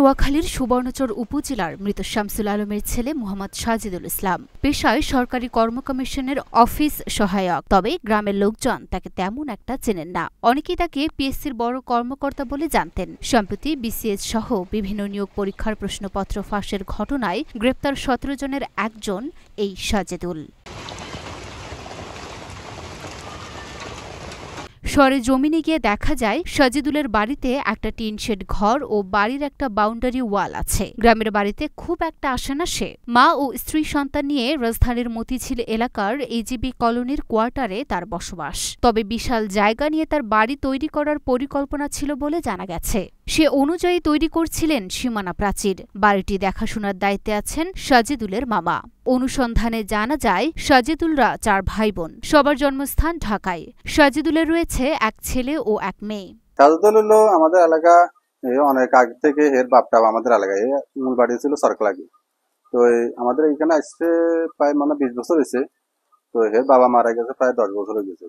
নোয়াখালীর সুবর্ণচর উপজেলার মৃত শামসুল আলমের ছেলে মোহাম্মদ সাজিদুল ইসলাম পেশায় সরকারি কর্ম কমিশনের অফিস সহায়ক। তবে গ্রামের লোকজন তাকে তেমন একটা চেনেন না। অনেকেই তাকে পিএসসির বড় কর্মকর্তা বলে জানতেন। সম্প্রতি বিসিএস সহ বিভিন্ন নিয়োগ পরীক্ষার প্রশ্নপত্র ফাঁসের ঘটনায় গ্রেপ্তার ১৭ জনের একজন এই সাজিদুল। সরেজমিনে গিয়ে দেখা যায় সাজিদুলের বাড়িতে একটা টিন শেড ঘর ও বাড়ির একটা বাউন্ডারি ওয়াল আছে। গ্রামের বাড়িতে খুব একটা আসে না সে। মা ও স্ত্রী সন্তান নিয়ে রাজধানীর মতিঝিল এলাকার এজিবি কলোনির কোয়ার্টারে তার বসবাস। তবে বিশাল জায়গা নিয়ে তার বাড়ি তৈরি করার পরিকল্পনা ছিল বলে জানা গেছে। সে অনুযায়ী তৈরি করছিলেন সীমানা প্রাচীর। বাড়িটি দেখাশোনার দায়িত্বে আছেন সাজিদুলের মামা। অনুসন্ধানে জানা যায় সাজিদুলরা ৪ ভাই বোন। সবার জন্মস্থান ঢাকায়। সাজিদুলের রয়েছে এক ছেলে ও এক মেয়ে। সাজিদুল হলো আমাদের এলাকা অনেক আগে থেকে এর বাপটা আমাদের এলাকায় মূল বাড়ি ছিল সরকলাগি। তো আমাদের এখানে আসছে প্রায় 20 বছর হয়েছে। তো এর বাবা মারা গেছে প্রায় 10 বছর হয়ে গেছে।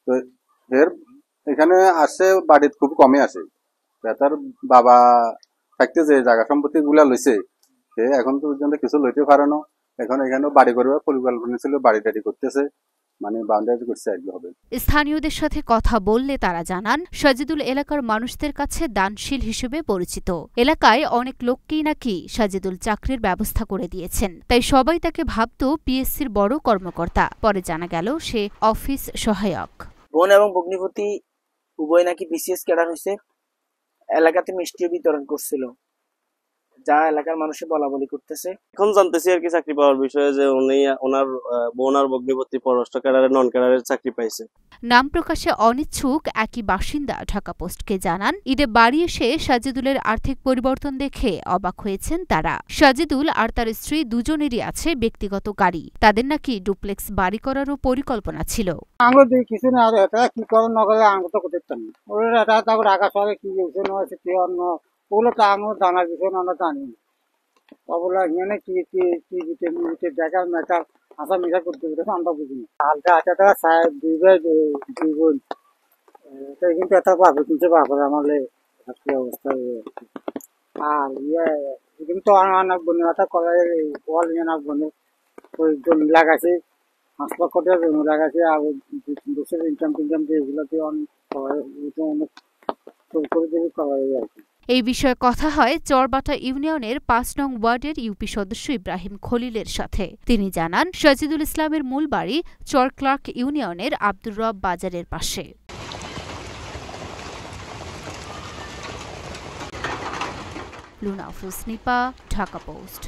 তো এর এখানে আসে বাড়িতে খুব কমই আসে। তার বাবা থাকতে যে জায়গা সম্পত্তি গুলা লইছে সে এখন পর্যন্ত কিছু লইতে পারে না। এখন এখানে বাড়ি করবার পরিকল্পনা ছিল, বাড়ি টাড়ি করতেছে, বাউন্ডারি করছে একদম হবে। স্থানীয়দের সাথে কথা বললে তারা জানান সাজিদুল এলাকার মানুষদের কাছে দানশীল হিসেবে পরিচিত। এলাকায় অনেক লোককেই নাকি সাজিদুল চাকরির ব্যবস্থা করে দিয়েছেন। তাই সবাই তাকে ভাবত পিএসসির বড় কর্মকর্তা। পরে জানা গেল সে অফিস সহায়ক। বোন এবং ভগ্নিপতি উভয় নাকি বিসিএস ক্যাডার হয়েছে। এলাকাতে মিষ্টি বিতরণ করছিল, যা এলাকার মানুষে বলা বলি করতেছে। এখন জানতেছি আর কি চাকরি পাওয়ার বিষয়ে যে উনি ওনার বোন আর ভগ্নিপতি পররাষ্ট্র ক্যাডারে নন ক্যাডারের চাকরি পাইছে। নাম প্রকাশে অনিচ্ছুক একই বাসিন্দা ঢাকা পোস্টকে জানান ঈদে বাড়ি এসে সাজিদুলের আর্থিক পরিবর্তন দেখে অবাক হয়েছেন তারা। সাজিদুল আর তার স্ত্রী দুজনেরই আছে ব্যক্তিগত গাড়ি। তাদের নাকি ডুপ্লেক্স বাড়ি করারও পরিকল্পনা ছিল। কিছু না কি করে নগরে আঙ্গ তো করতে ওরা তারপর ঢাকা শহরে কি হয়েছে কি অন্য ওগুলো তো আমি জানার বিষয় আমরা জানি। ওগুলো এখানে কি দেখার মেটার আসা মিশা করতে আমরা বুঝিনি। হালকা আটা সাহেব 2 ভাই 2 বোন কিন্তু এটা পাবে কিন্তু বাবার আমাদের অবস্থা। আর কিন্তু অনেক বোনের কথা করার ওয়াল অনেক বোনের ওই জমি লাগাছে, 5 লক্ষ টাকা জমি লাগাছে। আর দেশের ইনকাম টিনকাম দিয়ে এগুলোতে অনেক করে দেবে করা যায় আর কি। এই বিষয়ে কথা হয় চরবাটা ইউনিয়নের ৫ নং ওয়ার্ডের ইউপি সদস্য ইব্রাহিম খলিলের সাথে। তিনি জানান সাজিদুল ইসলামের মূল বাড়ি চরক্লার্ক ইউনিয়নের আব্দুর রব বাজারের পাশে। লুনা আফরোজ নিপা, ঢাকা পোস্ট।